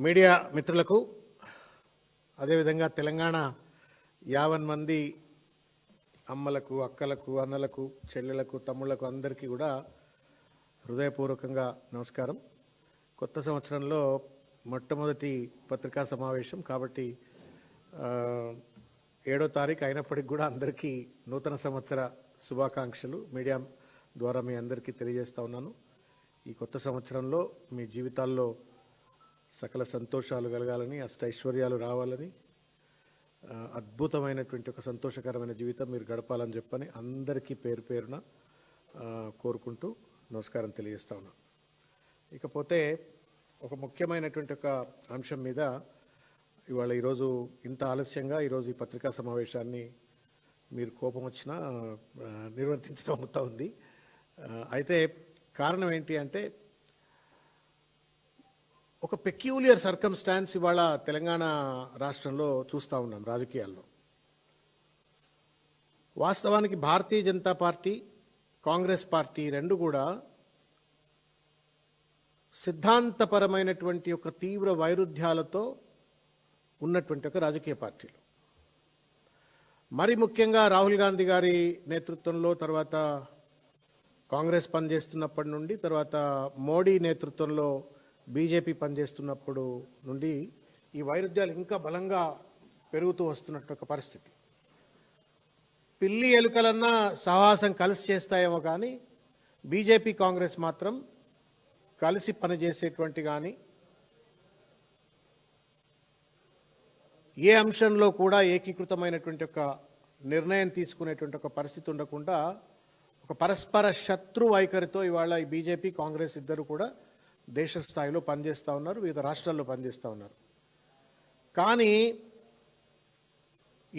Media మిత్రులకు అదేవిధంగా తెలంగాణ 50 మంది అమ్మలకు, అక్కలకు, అన్నలకు, చెల్లెలకు, తమ్ముళ్లకు అందరికీ కూడా హృదయపూర్వకంగా నమస్కారం. కొత్త సంవత్సరంలో మొట్టమొదటి పత్రికా సమావేశం కాబట్టి 7వ తారీఖు అయినప్పటికీ కూడా అందరికీ నూతన సంవత్సర శుభాకాంక్షలు మీడియా ద్వారా మీ అందరికీ తెలియజేస్తా ఉన్నాను. ఈ కొత్త సంవత్సరంలో మీ జీవితాల్లో సకల సంతోషాలు కలగాలని, అష్టైశ్వర్యాలు రావాలని, అద్భుతమైనటువంటి ఒక సంతోషకరమైన జీవితం మీరు గడపాలని చెప్పని అందరికీ పేరు పేరున కోరుకుంటూ నమస్కారం తెలియజేస్తా ఉన్నాను. ఇకపోతే ఒక ముఖ్యమైనటువంటి ఒక అంశం మీద ఇవాళ ఈరోజు ఇంత ఆలస్యంగా ఈరోజు ఈ పత్రికా సమావేశాన్ని మీరు కోపం వచ్చినా నిర్వర్తించడం అవుతా ఉంది. అయితే కారణం ఏంటి అంటే ఒక పెక్యూలియర్ సర్కమ్స్టాన్స్ ఇవాళ తెలంగాణ రాష్ట్రంలో చూస్తూ ఉన్నాం రాజకీయాల్లో. వాస్తవానికి భారతీయ జనతా పార్టీ, కాంగ్రెస్ పార్టీ రెండు కూడా సిద్ధాంతపరమైనటువంటి ఒక తీవ్ర వైరుధ్యాలతో ఉన్నటువంటి ఒక రాజకీయ పార్టీలు. మరి ముఖ్యంగా రాహుల్ గాంధీ గారి నేతృత్వంలో, తర్వాత కాంగ్రెస్ పనిచేస్తున్నప్పటి నుండి, తర్వాత మోడీ నేతృత్వంలో బీజేపీ పనిచేస్తున్నప్పుడు నుండి ఈ వైరుధ్యాలు ఇంకా బలంగా పెరుగుతూ వస్తున్నట్టు ఒక పరిస్థితి. పిల్లి ఎలుకలన్నా సహవాసం కలిసి చేస్తాయేమో కానీ బీజేపీ కాంగ్రెస్ మాత్రం కలిసి పనిచేసేటువంటి కానీ ఏ అంశంలో కూడా ఏకీకృతమైనటువంటి ఒక నిర్ణయం తీసుకునేటువంటి ఒక పరిస్థితి ఉండకుండా ఒక పరస్పర శత్రు వైఖరితో ఇవాళ ఈ బీజేపీ కాంగ్రెస్ ఇద్దరు కూడా దేశ స్థాయిలో పనిచేస్తూ ఉన్నారు, వివిధ రాష్ట్రాల్లో పనిచేస్తూ ఉన్నారు. కానీ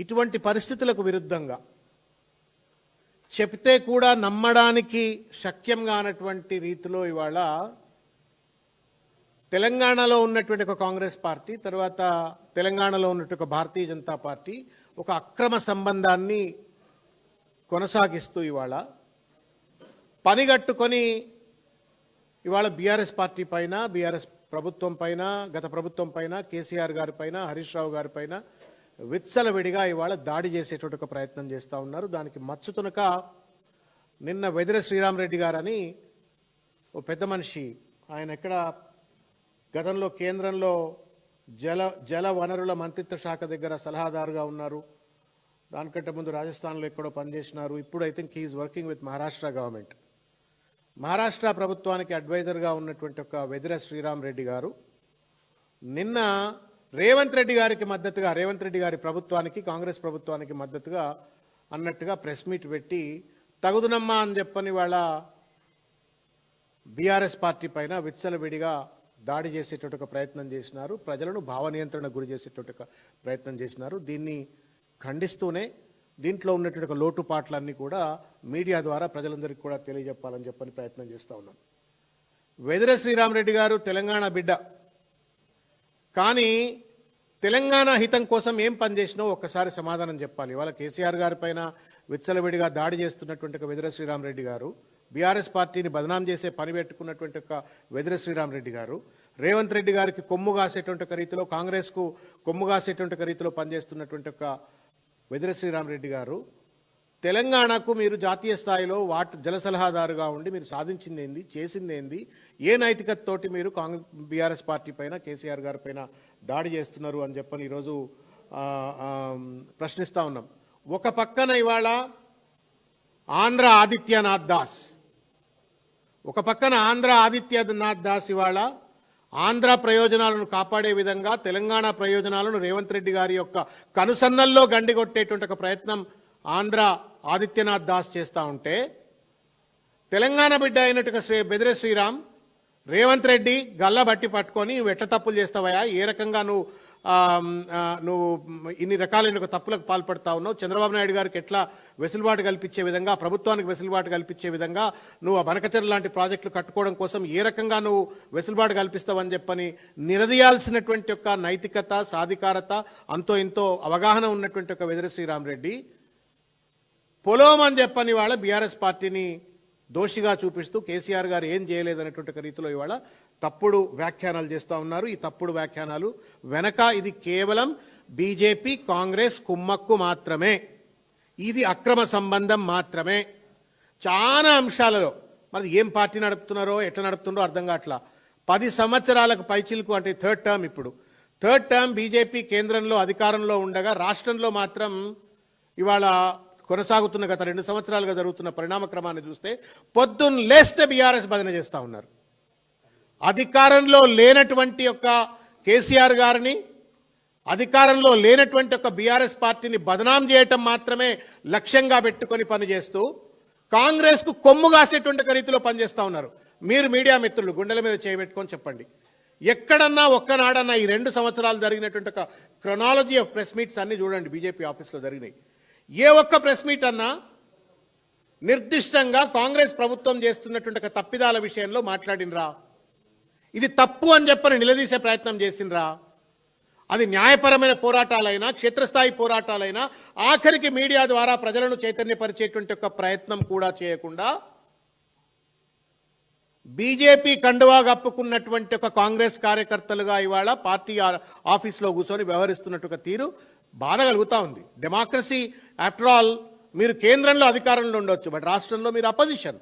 ఇటువంటి పరిస్థితులకు విరుద్ధంగా చెప్తే కూడా నమ్మడానికి శక్యం కానటువంటి రీతిలో ఇవాళ తెలంగాణలో ఉన్నటువంటి ఒక కాంగ్రెస్ పార్టీ, తర్వాత తెలంగాణలో ఉన్నటువంటి ఒక భారతీయ జనతా పార్టీ ఒక అక్రమ సంబంధాన్ని కొనసాగిస్తూ ఇవాళ పనిగట్టుకొని ఇవాళ బీఆర్ఎస్ పార్టీ పైన, బీఆర్ఎస్ ప్రభుత్వం పైన, గత ప్రభుత్వం పైన, కేసీఆర్ గారి పైన, హరీష్ రావు గారి పైన విచ్చలవిడిగా ఇవాళ దాడి చేసేటువంటి ఒక ప్రయత్నం చేస్తూ ఉన్నారు. దానికి మచ్చుతునక నిన్న వెదిర శ్రీరామరెడ్డి గారని ఓ పెద్ద మనిషి, ఆయన ఎక్కడ గతంలో కేంద్రంలో జల వనరుల మంత్రిత్వ శాఖ దగ్గర సలహాదారుగా ఉన్నారు, దానికంటే ముందు రాజస్థాన్లో ఎక్కడో పనిచేసినారు. ఇప్పుడు I think he's working with Maharashtra government. Maharashtra ప్రభుత్వానికి అడ్వైజర్గా ఉన్నటువంటి ఒక వెదిర శ్రీరామరెడ్డి గారు నిన్న రేవంత్ రెడ్డి గారికి మద్దతుగా, రేవంత్ రెడ్డి గారి ప్రభుత్వానికి, కాంగ్రెస్ ప్రభుత్వానికి మద్దతుగా అన్నట్టుగా ప్రెస్ మీట్ పెట్టి తగుదునమ్మా అని చెప్పని వాళ్ళ బీఆర్ఎస్ పార్టీ పైన విచ్చలవిడిగా దాడి చేసేటువంటి ఒక ప్రయత్నం చేసినారు, ప్రజలను భావనియంత్రణకు గురి చేసేటువంటి ఒక ప్రయత్నం చేసినారు. దీన్ని ఖండిస్తూనే దీంట్లో ఉన్నటువంటి ఒక లోటుపాట్లన్నీ కూడా మీడియా ద్వారా ప్రజలందరికీ కూడా తెలియజెప్పాలని చెప్పని ప్రయత్నం చేస్తూ ఉన్నాం. వెదిర శ్రీరామరెడ్డి గారు తెలంగాణ బిడ్డ, కానీ తెలంగాణ హితం కోసం ఏం పనిచేసినో ఒక్కసారి సమాధానం చెప్పాలి. ఇవాళ కేసీఆర్ గారి పైన విచ్చలవిడిగా దాడి చేస్తున్నటువంటి ఒక వెదిర శ్రీరామరెడ్డి గారు, బీఆర్ఎస్ పార్టీని బదనాం చేసే పని పెట్టుకున్నటువంటి ఒక వెదిర శ్రీరామరెడ్డి గారు, రేవంత్ రెడ్డి గారికి కొమ్ము కాసేటువంటి ఒక రీతిలో, కాంగ్రెస్కు కొమ్ము కాసేటువంటి ఒక రీతిలో పనిచేస్తున్నటువంటి ఒక వెదిర శ్రీరామరెడ్డి గారు, తెలంగాణకు మీరు జాతీయ స్థాయిలో జల సలహాదారుగా ఉండి మీరు సాధించింది ఏంది, చేసింది ఏంది, ఏ నైతికతతోటి మీరు బీఆర్ఎస్ పార్టీ పైన, కేసీఆర్ గారి పైన దాడి చేస్తున్నారు అని చెప్పని ఈరోజు ప్రశ్నిస్తూ ఉన్నాం. ఒక పక్కన ఇవాళ ఆంధ్ర ఆదిత్యనాథ్ దాస్, ఒక పక్కన ఆంధ్ర ఆదిత్యనాథ్ దాస్ ఇవాళ ఆంధ్ర ప్రయోజనాలను కాపాడే విధంగా తెలంగాణ ప్రయోజనాలను రేవంత్ రెడ్డి గారి యొక్క కనుసన్నల్లో గండిగొట్టేటువంటి ఒక ప్రయత్నం ఆంధ్ర ఆదిత్యనాథ్ దాస్ చేస్తూ ఉంటే, తెలంగాణ బిడ్డ అయినట్టుగా బెదిరే శ్రీరామ్ రేవంత్ రెడ్డి గల్ల బట్టి పట్టుకొని నువ్వు ఎట్లా తప్పులు చేస్తావయా, ఏ రకంగా నువ్వు ఇన్ని రకాలైన ఒక తప్పులకు పాల్పడతా ఉన్నావు, చంద్రబాబు నాయుడు గారికి ఎట్లా వెసులుబాటు కల్పించే విధంగా, ప్రభుత్వానికి వెసులుబాటు కల్పించే విధంగా నువ్వు ఆ బనకచెర్ల లాంటి ప్రాజెక్టులు కట్టుకోవడం కోసం ఏ రకంగా నువ్వు వెసులుబాటు కల్పిస్తావని చెప్పని నిలదీయాల్సినటువంటి ఒక నైతికత, సాధికారత, అంతో ఇంతో అవగాహన ఉన్నటువంటి ఒక వెదిర శ్రీరామరెడ్డి పొలోం అని చెప్పని వాళ్ళ బీఆర్ఎస్ పార్టీని దోషిగా చూపిస్తూ కేసీఆర్ గారు ఏం చేయలేదనేటువంటి రీతిలో ఇవాళ తప్పుడు వ్యాఖ్యానాలు చేస్తూ ఉన్నారు. ఈ తప్పుడు వ్యాఖ్యానాలు వెనక ఇది కేవలం బీజేపీ కాంగ్రెస్ కుమ్మక్కు మాత్రమే, ఇది అక్రమ సంబంధం మాత్రమే. చాలా అంశాలలో మరి ఏం పార్టీ నడుపుతున్నారో ఎట్లా నడుపుతున్నారో అర్థం కావట్లా. 10 సంవత్సరాలకు పైచిలకు అంటే థర్డ్ టర్మ్, ఇప్పుడు థర్డ్ టర్మ్ బీజేపీ కేంద్రంలో అధికారంలో ఉండగా రాష్ట్రంలో మాత్రం ఇవాళ కొనసాగుతున్న గత 2 సంవత్సరాలుగా జరుగుతున్న పరిణామ క్రమాన్ని చూస్తే పొద్దున్న లేస్తే బీఆర్ఎస్ భజన చేస్తూ ఉన్నారు. అధికారంలో లేనటువంటి యొక్క కేసీఆర్ గారిని, అధికారంలో లేనటువంటి ఒక బీఆర్ఎస్ పార్టీని బదనాం చేయటం మాత్రమే లక్ష్యంగా పెట్టుకొని పనిచేస్తూ కాంగ్రెస్కు కొమ్ము కాసేటువంటి రీతిలో పనిచేస్తూ ఉన్నారు. మీరు మీడియా మిత్రులు గుండెల మీద చేయబెట్టుకొని చెప్పండి, ఎక్కడన్నా ఒక్కనాడన్నా ఈ 2 సంవత్సరాలు జరిగినటువంటి ఒక క్రొనాలజీ ఆఫ్ ప్రెస్ మీట్స్ అన్ని చూడండి, బీజేపీ ఆఫీస్లో జరిగినాయి. ఏ ఒక్క ప్రెస్ మీట్ అన్నా నిర్దిష్టంగా కాంగ్రెస్ ప్రభుత్వం చేస్తున్నటువంటి ఒక తప్పిదాల విషయంలో మాట్లాడినరా? ఇది తప్పు అని చెప్పని నిలదీసే ప్రయత్నం చేసినరా? అది న్యాయపరమైన పోరాటాలైనా క్షేత్రస్థాయి పోరాటాలైనా ఆఖరికి మీడియా ద్వారా ప్రజలను చైతన్యపరిచేటువంటి ఒక ప్రయత్నం కూడా చేయకుండా బీజేపీ కండువా కప్పుకున్నటువంటి ఒక కాంగ్రెస్ కార్యకర్తలుగా ఇవాళ పార్టీ ఆఫీస్లో కూర్చొని వ్యవహరిస్తున్నట్టు ఒక తీరు బాధ కలుగుతూ ఉంది. డెమోక్రసీ ఆఫ్టర్ ఆల్, మీరు కేంద్రంలో అధికారంలో ఉండొచ్చు, బట్ రాష్ట్రంలో మీరు opposition.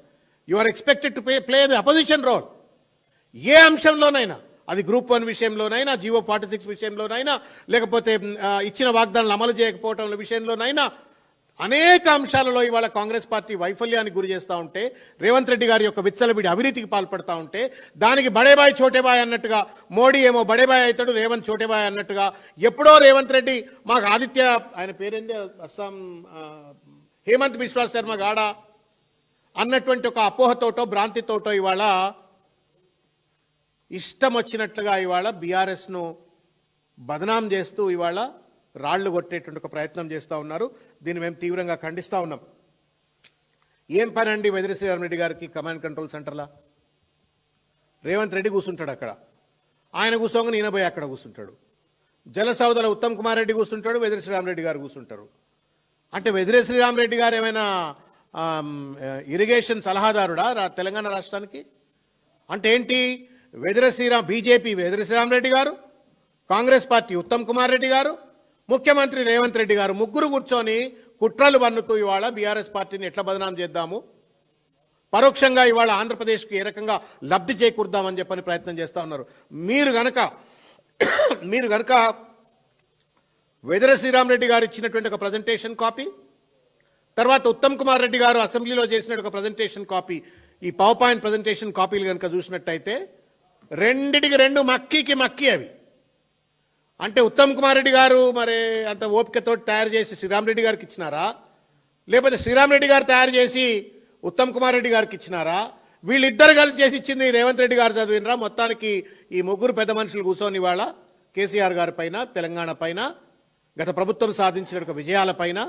You are expected to play the opposition role. ఏ అంశంలోనైనా, అది గ్రూప్ 1 విషయంలోనైనా, జీవో 46 విషయంలోనైనా, లేకపోతే ఇచ్చిన వాగ్దానాలు అమలు చేయకపోవటం విషయంలోనైనా, అనేక అంశాలలో ఇవాళ కాంగ్రెస్ పార్టీ వైఫల్యానికి గురి చేస్తూ ఉంటే, రేవంత్ రెడ్డి గారి యొక్క విచ్చలవిడి అవినీతికి పాల్పడతా ఉంటే, దానికి బడేబాయ్ చోటేబాయ్ అన్నట్టుగా, మోడీ ఏమో బడేబాయ్ అవుతాడు, రేవంత్ చోటేబాయ్ అన్నట్టుగా, ఎప్పుడో రేవంత్ రెడ్డి మాకు ఆదిత్య, ఆయన పేరేంటి, అస్సాం హేమంత్ బిశ్వా శర్మ గాడ అన్నటువంటి ఒక అపోహతోటో భ్రాంతితోటో ఇవాళ ఇష్టం వచ్చినట్లుగా ఇవాళ బీఆర్ఎస్ను బదనాం చేస్తూ ఇవాళ రాళ్లు కొట్టేటువంటి ఒక ప్రయత్నం చేస్తూ ఉన్నారు. దీన్ని మేము తీవ్రంగా ఖండిస్తూ ఉన్నాం. ఏం పని అండి వెదిరి శ్రీరామరెడ్డి గారికి కమాండ్ కంట్రోల్ సెంటర్లా? రేవంత్ రెడ్డి కూర్చుంటాడు అక్కడ, ఆయన కూర్చోగానే ఈయన పోయి అక్కడ కూర్చుంటాడు. జలసౌదల ఉత్తమ్ కుమార్ రెడ్డి కూర్చుంటాడు, వెదిరి శ్రీరామరెడ్డి గారు కూర్చుంటారు. అంటే వెదిరి శ్రీరామరెడ్డి గారు ఏమైనా ఇరిగేషన్ సలహాదారుడా తెలంగాణ రాష్ట్రానికి? అంటే ఏంటి, బీజేపీ వెదిరి శ్రీరామరెడ్డి గారు, కాంగ్రెస్ పార్టీ ఉత్తమ్ కుమార్ రెడ్డి గారు, ముఖ్యమంత్రి రేవంత్ రెడ్డి గారు ముగ్గురు కూర్చొని కుట్రలు పన్నుతూ ఇవాళ బీఆర్ఎస్ పార్టీని ఎట్లా బదనాం చేద్దాము, పరోక్షంగా ఇవాళ ఆంధ్రప్రదేశ్కి ఏ రకంగా లబ్ధి చేకూర్దామని చెప్పని ప్రయత్నం చేస్తూ ఉన్నారు. మీరు గనక వెదిరి శ్రీరామరెడ్డి గారు ఇచ్చినటువంటి ఒక ప్రజెంటేషన్ కాపీ, తర్వాత ఉత్తమ్ కుమార్ రెడ్డి గారు అసెంబ్లీలో చేసిన ఒక ప్రజెంటేషన్ కాపీ, ఈ పవర్ పాయింట్ ప్రజెంటేషన్ కాపీలు కనుక చూసినట్టయితే రెండిటికి రెండు మక్కి అవి. అంటే ఉత్తమ్ కుమార్ రెడ్డి గారు మరి అంత ఓపికతో తయారు చేసి శ్రీరామరెడ్డి గారికి ఇచ్చినారా, లేకపోతే శ్రీరామరెడ్డి గారు తయారు చేసి ఉత్తమ్ కుమార్ రెడ్డి గారికి ఇచ్చినారా? వీళ్ళిద్దరు కలిసి చేసి ఇచ్చింది రేవంత్ రెడ్డి గారు చదివినరా? మొత్తానికి ఈ ముగ్గురు పెద్ద మనుషులు కూర్చొని ఇవాళ కేసీఆర్ గారి పైన, తెలంగాణ పైన, గత ప్రభుత్వం సాధించిన విజయాల పైన,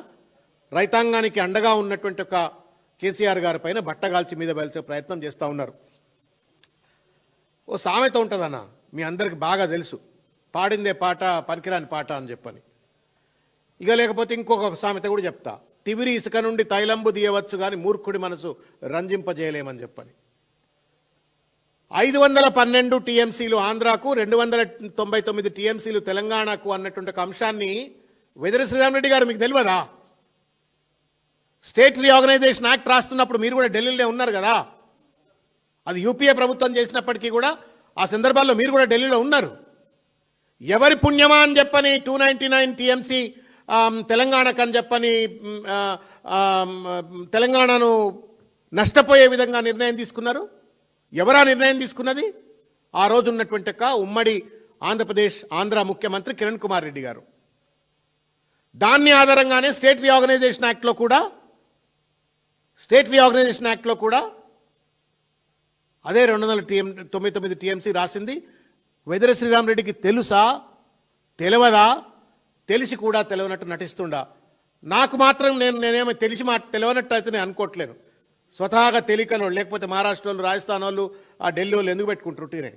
రైతాంగానికి అండగా ఉన్నటువంటి ఒక కేసీఆర్ గారి పైన బట్టగాల్చి మీద వెలిసే ప్రయత్నం చేస్తూ ఉన్నారు. ఓ సామెత ఉంటుందన్న, మీ అందరికి బాగా తెలుసు, పాడిందే పాట పనికిరాని పాట అని చెప్పని. ఇక లేకపోతే ఇంకొక సామెత కూడా చెప్తా, తివిరి ఇసుక నుండి తైలంబు తీయవచ్చు కానీ మూర్ఖుడి మనసు రంజింపజేయలేమని చెప్పని. 512 టీఎంసీలు ఆంధ్రాకు, 299 టీఎంసీలు తెలంగాణకు అన్నటువంటి ఒక అంశాన్ని వెదిరి శ్రీరామరెడ్డి గారు మీకు తెలియదా? స్టేట్ రీఆర్గనైజేషన్ యాక్ట్ రాస్తున్నప్పుడు మీరు కూడా ఢిల్లీలో ఉన్నారు కదా. అది యూపీఏ ప్రభుత్వం చేసినప్పటికీ కూడా ఆ సందర్భాల్లో మీరు కూడా ఢిల్లీలో ఉన్నారు. ఎవరి పుణ్యమా అని చెప్పని 299 టీఎంసీ తెలంగాణకు అని చెప్పని తెలంగాణను నష్టపోయే విధంగా నిర్ణయం తీసుకున్నారు. ఎవరా నిర్ణయం తీసుకున్నది? ఆ రోజు ఉన్నటువంటి ఉమ్మడి ఆంధ్ర ముఖ్యమంత్రి కిరణ్ కుమార్ రెడ్డి గారు. దాన్ని ఆధారంగానే స్టేట్ రీఆర్గనైజేషన్ యాక్ట్లో కూడా అదే 299 టీఎంసీ రాసింది. వెదిరి శ్రీరామరెడ్డికి తెలుసా, తెలియదా? తెలిసి కూడా తెలియనట్టు నటిస్తుండా. నాకు మాత్రం నేనేమో తెలిసి తెలియనట్టు అయితే నేను అనుకోవట్లేను. స్వతహాగా తెలియకనోళ్ళు, లేకపోతే మహారాష్ట్ర వాళ్ళు, రాజస్థాన్ వాళ్ళు, ఆ ఢిల్లీ వాళ్ళు ఎందుకు పెట్టుకుంటారు టీనే.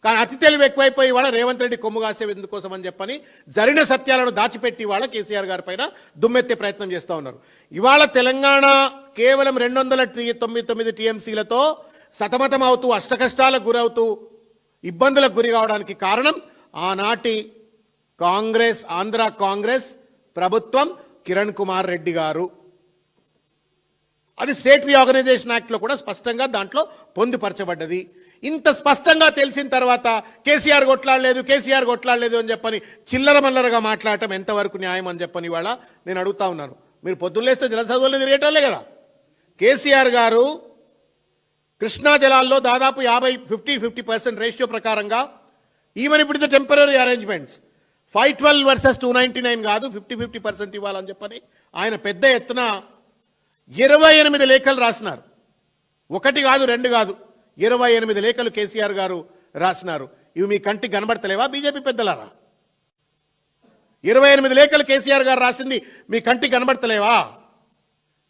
కానీ అతి తెలివి ఎక్కువైపోయి ఇవాళ రేవంత్ రెడ్డి కొమ్ము కాసే ఎందుకోసం అని చెప్పని జరిగిన సత్యాలను దాచిపెట్టి ఇవాళ కేసీఆర్ గారి పైన దుమ్మెత్తే ప్రయత్నం చేస్తూ ఉన్నారు. ఇవాళ తెలంగాణ కేవలం 299 టీఎంసీలతో సతమతం అవుతూ, అష్టకష్టాలకు గురవుతూ ఇబ్బందులకు గురి కావడానికి కారణం ఆనాటి కాంగ్రెస్, ఆంధ్ర కాంగ్రెస్ ప్రభుత్వం, కిరణ్ కుమార్ రెడ్డి గారు. అది స్టేట్ రీఆర్గనైజేషన్ యాక్ట్లో కూడా స్పష్టంగా దాంట్లో పొందుపరచబడ్డది. ఇంత స్పష్టంగా తెలిసిన తర్వాత కేసీఆర్ కొట్లాడలేదు అని చెప్పని చిల్లర మల్లరగా మాట్లాడటం ఎంతవరకు న్యాయం అని చెప్పని ఇవాళ నేను అడుగుతా ఉన్నాను. మీరు పొద్దున్నేస్తే జలసదువులు తిరిగేటోళ్ళే కదా. కేసీఆర్ గారు కృష్ణా జలాల్లో దాదాపు 50% రేషియో ప్రకారంగా, ఈవెన్ ఇప్పుడు ద టెంపరీ అరేంజ్మెంట్స్ 512 వర్సెస్ 299 కాదు, 50% ఇవ్వాలని చెప్పని ఆయన పెద్ద ఎత్తున 28 లేఖలు రాసినారు. 1 కాదు 2 కాదు, 28 లేఖలు కేసీఆర్ గారు రాసినారు. ఇవి మీ కంటికి కనబడతలేవా బీజేపీ పెద్దలారా? 28 లేఖలు కేసీఆర్ గారు రాసింది మీ కంటికి కనబడతలేవా?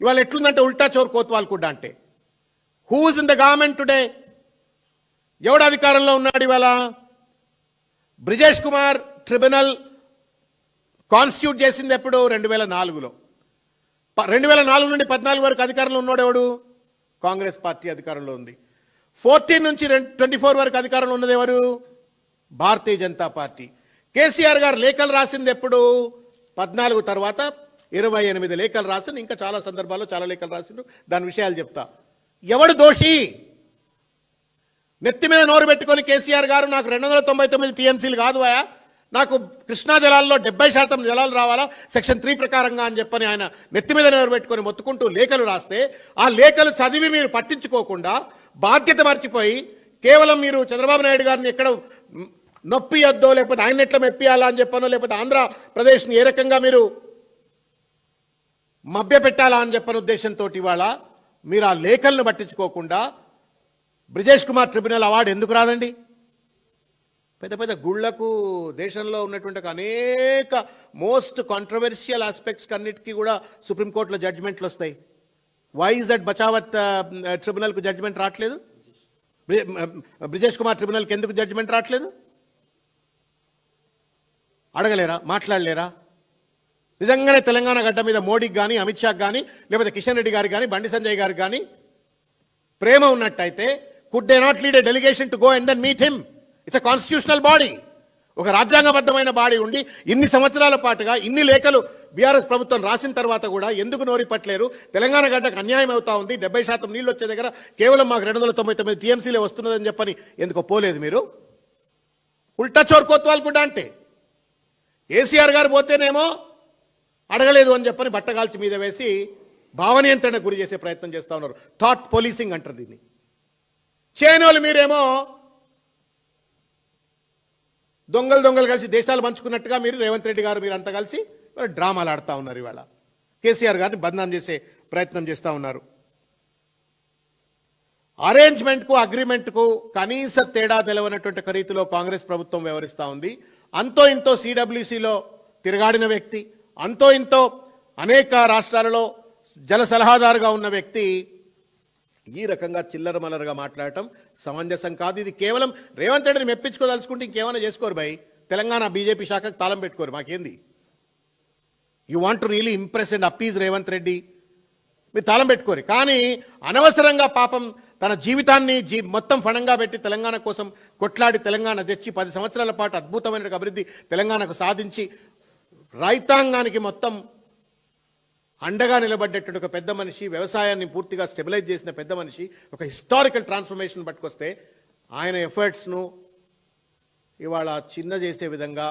ఇవాళ ఎట్లుందంటే ఉల్టా చోర్ కోత్వాల్ కూడా. అంటే who is in the government today? ఎవడు అధికారంలో ఉన్నాడు ఇవాళ? బ్రిజేష్ కుమార్ ట్రిబ్యునల్ కాన్స్టిట్యూట్ చేసింది ఎప్పుడు? 2004లో. 2004 నుండి 14 వరకు అధికారంలో ఉన్నాడు ఎవడు? కాంగ్రెస్ పార్టీ అధికారంలో ఉంది. 14 నుంచి 24 వరకు అధికారంలో ఉన్నది ఎవరు? భారతీయ జనతా పార్టీ. కేసీఆర్ గారు లేఖలు రాసింది ఎప్పుడు? 14 తర్వాత 28 లేఖలు రాసింది. ఇంకా చాలా సందర్భాల్లో చాలా లేఖలు రాసిండు. దాని విషయాలు చెప్తా. ఎవడు దోషి? నెత్తి మీద నోరు పెట్టుకొని కేసీఆర్ గారు నాకు 299 టీఎంసీలు కాదు అయా, నాకు కృష్ణా జలాల్లో 70% జలాలు రావాలా సెక్షన్ 3 ప్రకారంగా అని చెప్పని ఆయన నెత్తి మీద నోరు పెట్టుకొని మొత్తుకుంటూ లేఖలు రాస్తే, ఆ లేఖలు చదివి మీరు పట్టించుకోకుండా బాధ్యత మర్చిపోయి కేవలం మీరు చంద్రబాబు నాయుడు గారిని ఎక్కడ నొప్పియద్దో, లేకపోతే ఆయన ఎట్లా మెప్పియాలా అని చెప్పనో, లేకపోతే ఆంధ్రప్రదేశ్ని ఏ రకంగా మీరు మభ్య పెట్టాలా అని చెప్పని ఉద్దేశంతో ఇవాళ మీరు ఆ లేఖలను పట్టించుకోకుండా బ్రిజేష్ కుమార్ ట్రిబ్యునల్ అవార్డు ఎందుకు రాదండి? పెద్ద పెద్ద గుళ్లకు, దేశంలో ఉన్నటువంటి అనేక మోస్ట్ కాంట్రవర్షియల్ ఆస్పెక్ట్స్కి అన్నిటికీ కూడా సుప్రీంకోర్టులో జడ్జిమెంట్లు వస్తాయి. వై ఇస్ దట్ బచావత్ ట్రిబ్యునల్కు జడ్జిమెంట్ రావట్లేదు? బ్రిజేష్ కుమార్ ట్రిబ్యునల్కి ఎందుకు జడ్జిమెంట్ రావట్లేదు? అడగలేరా? మాట్లాడలేరా? నిజంగానే తెలంగాణ గడ్డ మీద మోడీకి కానీ, అమిత్ షాకి కానీ, లేకపోతే కిషన్ రెడ్డి గారికి కానీ, బండి సంజయ్ గారికి కానీ ప్రేమ ఉన్నట్టయితే could they not lead a delegation to go and then meet him? It's a constitutional body. ఒక రాజ్యాంగబద్ధమైన బాడీ ఉండి ఇన్ని సంవత్సరాల పాటుగా ఇన్ని లేఖలు బీఆర్ఎస్ ప్రభుత్వం రాసిన తర్వాత కూడా ఎందుకు నోరి పట్టలేరు? తెలంగాణ గడ్డకు అన్యాయం అవుతా ఉంది, 70% నీళ్ళు వచ్చే దగ్గర కేవలం మాకు 299 టీఎంసీలే వస్తున్నదని చెప్పని ఎందుకో పోలేదు మీరు? ఉల్టా చోర్ కోత్వాల్ కూడా. అంటే కేసీఆర్ గారు పోతేనేమో అడగలేదు అని చెప్పని బట్టగాల్చి మీద వేసి భావనియంత్రణకు గురి చేసే ప్రయత్నం చేస్తూ ఉన్నారు. థాట్ పోలీసింగ్ అంటారు దీన్ని. చేయనోళ్ళు మీరేమో దొంగలు కలిసి దేశాలు పంచుకున్నట్టుగా మీరు రేవంత్ రెడ్డి గారు మీరంతా కలిసి డ్రామాలు ఆడుతూ ఉన్నారు. ఇవాళ కేసీఆర్ గారిని బదనాం చేసే ప్రయత్నం చేస్తూ ఉన్నారు. అరేంజ్మెంట్కు అగ్రిమెంట్కు కనీస తేడా తెలవనటువంటి రీతిలో కాంగ్రెస్ ప్రభుత్వం వ్యవహరిస్తూ ఉంది. అంతో ఇంతో సిడబ్ల్యూసీలో తిరగాడిన వ్యక్తి, అంతో ఇంతో అనేక రాష్ట్రాలలో జల సలహాదారుగా ఉన్న వ్యక్తి ఈ రకంగా చిల్లర మల్లరగా మాట్లాడటం సమంజసం కాదు. ఇది కేవలం రేవంత్ రెడ్డిని మెప్పించుకోదలుచుకుంటే ఇంకేమైనా చేసుకోరు భయ్. తెలంగాణ బీజేపీ శాఖకు తాళం పెట్టుకోరు, మాకేంది? You want to really impress and appease Revanth Reddy, మీరు తాళం పెట్టుకోరు. కానీ అనవసరంగా పాపం తన జీవితాన్ని మొత్తం ఫణంగా పెట్టి తెలంగాణ కోసం కొట్లాడి తెలంగాణ తెచ్చి 10 సంవత్సరాల పాటు అద్భుతమైన అభివృద్ధి తెలంగాణకు సాధించి రైతాంగానికి మొత్తం అండగా నిలబడ్డటువంటి ఒక పెద్ద మనిషి, వ్యవసాయాన్ని పూర్తిగా స్టెబిలైజ్ చేసిన పెద్ద మనిషి, ఒక హిస్టారికల్ ట్రాన్స్ఫర్మేషన్ పట్టుకొస్తే ఆయన ఎఫర్ట్స్ను ఇవాళ చిన్న చేసే విధంగా,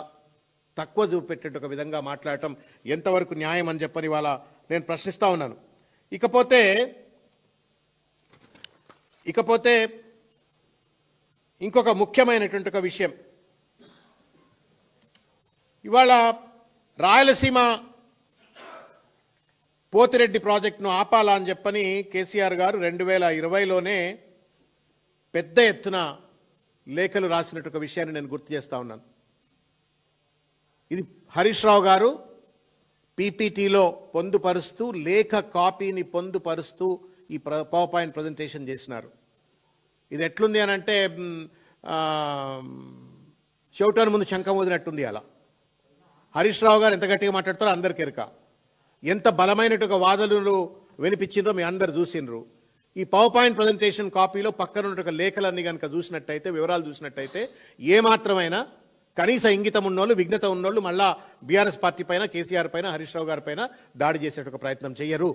తక్కువ చూపెట్టే ఒక విధంగా మాట్లాడటం ఎంతవరకు న్యాయం అని చెప్పని ఇవాళ నేను ప్రశ్నిస్తూ ఉన్నాను. ఇకపోతే ఇంకొక ముఖ్యమైనటువంటి ఒక విషయం, ఇవాళ రాయలసీమ పోతిరెడ్డి ప్రాజెక్టును ఆపాలా అని చెప్పని కేసీఆర్ గారు 2020లోనే పెద్ద ఎత్తున లేఖలు రాసినట్టు ఒక విషయాన్ని నేను గుర్తు చేస్తా ఉన్నాను. ఇది హరీష్ రావు గారు పీపీటీలో పొందుపరుస్తూ, లేఖ కాపీని పొందుపరుస్తూ ఈ పవర్ పాయింట్ ప్రజెంటేషన్ చేసినారు. ఇది ఎట్లుంది అని అంటే చెవిటాను ముందు శంఖం వదినట్టుంది. అలా హరీష్ రావు గారు ఎంత గట్టిగా మాట్లాడతారో అందరికీ ఎరుక, ఎంత బలమైనట్టుగా వాదనలు వినిపించిండ్రో మీ అందరు చూసిండ్రు. ఈ పవర్ పాయింట్ ప్రజెంటేషన్ కాపీలో పక్కన ఉన్న లేఖలన్నీ కనుక చూసినట్టయితే, వివరాలు చూసినట్టయితే, ఏమాత్రమైనా కనీస ఇంగితం ఉన్నోళ్ళు, విఘ్నత ఉన్నోళ్ళు మళ్ళా బీఆర్ఎస్ పార్టీ పైన, కేసీఆర్ పైన, హరీష్ రావు గారి పైన దాడి చేసేట ప్రయత్నం చెయ్యరు.